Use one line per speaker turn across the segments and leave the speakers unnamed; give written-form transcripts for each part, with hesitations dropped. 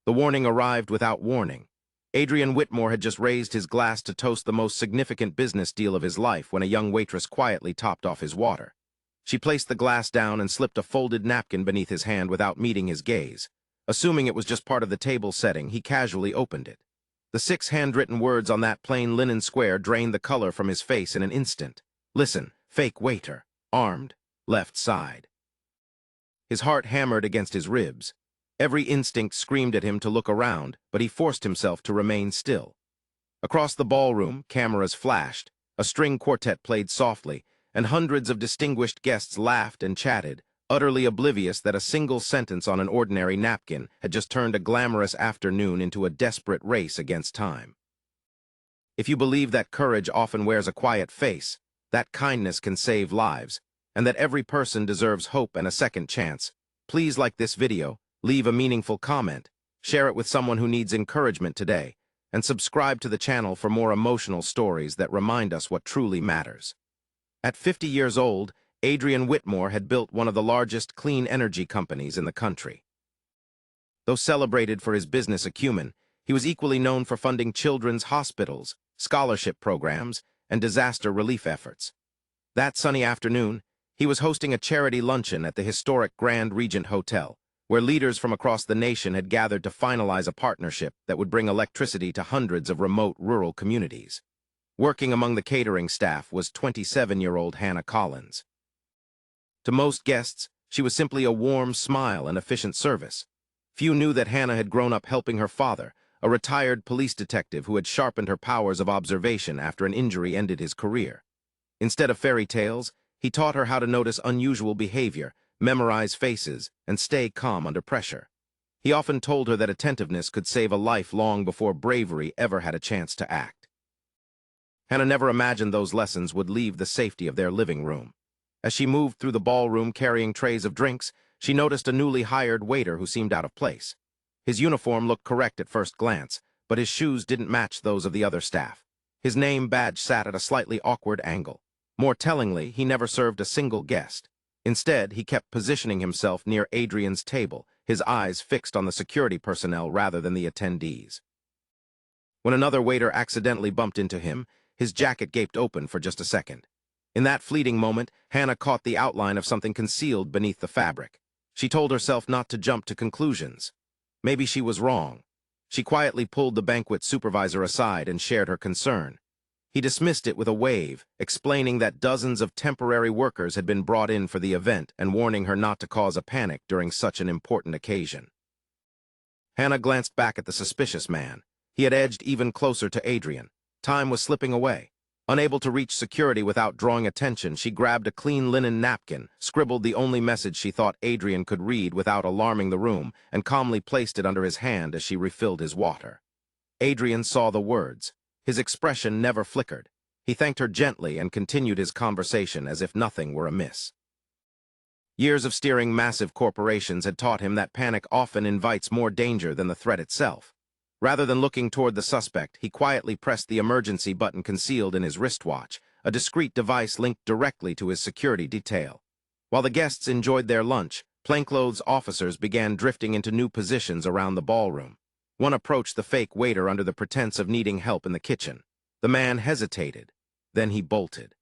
The warning arrived without warning. Adrian Whitmore had just raised his glass to toast the most significant business deal of his life when a young waitress quietly topped off his water. She placed the glass down and slipped a folded napkin beneath his hand without meeting his gaze. Assuming it was just part of the table setting, he casually opened it. The 6 handwritten words on that plain linen square drained the color from his face in an instant. Listen, fake waiter, armed, left side. His heart hammered against his ribs. Every instinct screamed at him to look around, but he forced himself to remain still. Across the ballroom, cameras flashed, a string quartet played softly, and hundreds of distinguished guests laughed and chatted, utterly oblivious that a single sentence on an ordinary napkin had just turned a glamorous afternoon into a desperate race against time. If you believe that courage often wears a quiet face, that kindness can save lives, and that every person deserves hope and a second chance, please like this video, leave a meaningful comment, share it with someone who needs encouragement today, and subscribe to the channel for more emotional stories that remind us what truly matters. At 50 years old, Adrian Whitmore had built one of the largest clean energy companies in the country. Though celebrated for his business acumen, he was equally known for funding children's hospitals, scholarship programs, and disaster relief efforts. That sunny afternoon, he was hosting a charity luncheon at the historic Grand Regent Hotel, where leaders from across the nation had gathered to finalize a partnership that would bring electricity to hundreds of remote rural communities. Working among the catering staff was 27-year-old Hannah Collins. To most guests, she was simply a warm smile and efficient service. Few knew that Hannah had grown up helping her father, a retired police detective who had sharpened her powers of observation after an injury ended his career. Instead of fairy tales, he taught her how to notice unusual behavior, memorize faces, and stay calm under pressure. He often told her that attentiveness could save a life long before bravery ever had a chance to act. Hannah never imagined those lessons would leave the safety of their living room. As she moved through the ballroom carrying trays of drinks, she noticed a newly hired waiter who seemed out of place. His uniform looked correct at first glance, but his shoes didn't match those of the other staff. His name badge sat at a slightly awkward angle. More tellingly, he never served a single guest. Instead, he kept positioning himself near Adrian's table, his eyes fixed on the security personnel rather than the attendees. When another waiter accidentally bumped into him, his jacket gaped open for just a second. In that fleeting moment, Hannah caught the outline of something concealed beneath the fabric. She told herself not to jump to conclusions. Maybe she was wrong. She quietly pulled the banquet supervisor aside and shared her concern. He dismissed it with a wave, explaining that dozens of temporary workers had been brought in for the event and warning her not to cause a panic during such an important occasion. Hannah glanced back at the suspicious man. He had edged even closer to Adrian. Time was slipping away. Unable to reach security without drawing attention, she grabbed a clean linen napkin, scribbled the only message she thought Adrian could read without alarming the room, and calmly placed it under his hand as she refilled his water. Adrian saw the words. His expression never flickered. He thanked her gently and continued his conversation as if nothing were amiss. Years of steering massive corporations had taught him that panic often invites more danger than the threat itself. Rather than looking toward the suspect, he quietly pressed the emergency button concealed in his wristwatch, a discreet device linked directly to his security detail. While the guests enjoyed their lunch, plainclothes officers began drifting into new positions around the ballroom. One approached the fake waiter under the pretense of needing help in the kitchen. The man hesitated. Then he bolted.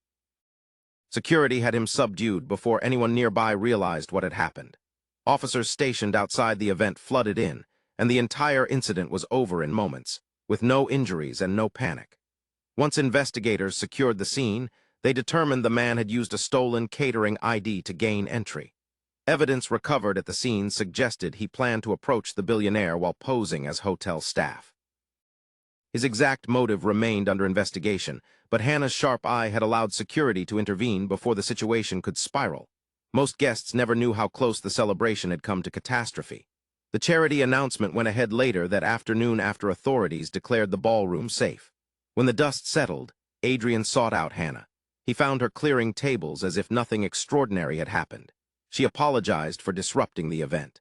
Security had him subdued before anyone nearby realized what had happened. Officers stationed outside the event flooded in, and the entire incident was over in moments, with no injuries and no panic. Once investigators secured the scene, they determined the man had used a stolen catering ID to gain entry. Evidence recovered at the scene suggested he planned to approach the billionaire while posing as hotel staff. His exact motive remained under investigation, but Hannah's sharp eye had allowed security to intervene before the situation could spiral. Most guests never knew how close the celebration had come to catastrophe. The charity announcement went ahead later that afternoon after authorities declared the ballroom safe. When the dust settled, Adrian sought out Hannah. He found her clearing tables as if nothing extraordinary had happened. She apologized for disrupting the event.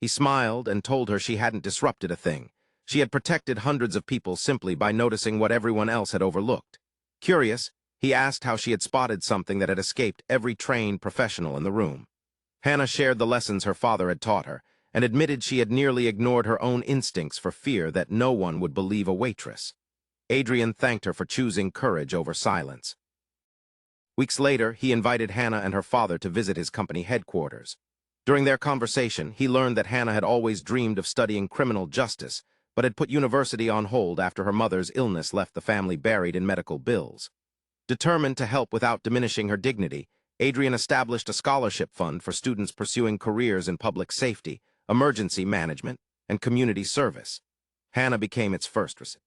He smiled and told her she hadn't disrupted a thing. She had protected hundreds of people simply by noticing what everyone else had overlooked. Curious, he asked how she had spotted something that had escaped every trained professional in the room. Hannah shared the lessons her father had taught her, and admitted she had nearly ignored her own instincts for fear that no one would believe a waitress. Adrian thanked her for choosing courage over silence. Weeks later, he invited Hannah and her father to visit his company headquarters. During their conversation, he learned that Hannah had always dreamed of studying criminal justice, but had put university on hold after her mother's illness left the family buried in medical bills. Determined to help without diminishing her dignity, Adrian established a scholarship fund for students pursuing careers in public safety, emergency management, and community service. Hannah became its first recipient.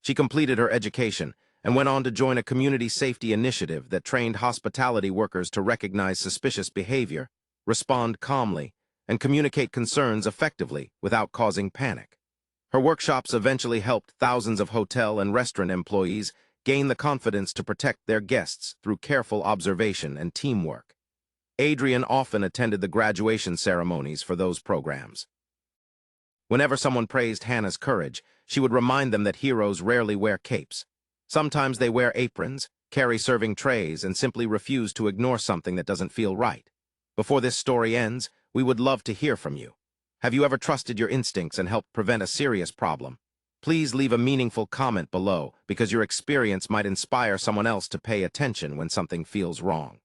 She completed her education and went on to join a community safety initiative that trained hospitality workers to recognize suspicious behavior, respond calmly, and communicate concerns effectively without causing panic. Her workshops eventually helped thousands of hotel and restaurant employees gain the confidence to protect their guests through careful observation and teamwork. Adrian often attended the graduation ceremonies for those programs. Whenever someone praised Hannah's courage, she would remind them that heroes rarely wear capes. Sometimes they wear aprons, carry serving trays, and simply refuse to ignore something that doesn't feel right. Before this story ends, we would love to hear from you. Have you ever trusted your instincts and helped prevent a serious problem? Please leave a meaningful comment below, because your experience might inspire someone else to pay attention when something feels wrong.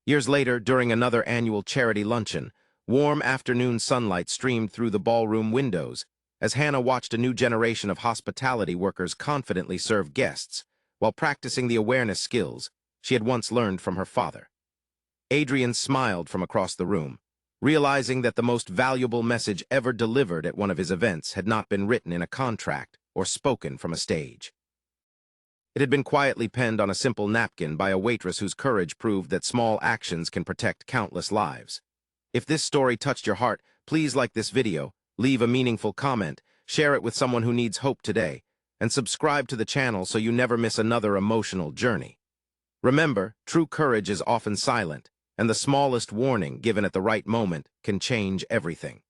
Years later, during another annual charity luncheon, warm afternoon sunlight streamed through the ballroom windows as Hannah watched a new generation of hospitality workers confidently serve guests while practicing the awareness skills she had once learned from her father. Adrian smiled from across the room, realizing that the most valuable message ever delivered at one of his events had not been written in a contract or spoken from a stage. It had been quietly penned on a simple napkin by a waitress whose courage proved that small actions can protect countless lives. If this story touched your heart, please like this video, leave a meaningful comment, share it with someone who needs hope today, and subscribe to the channel so you never miss another emotional journey. Remember, true courage is often silent, and the smallest warning given at the right moment can change everything.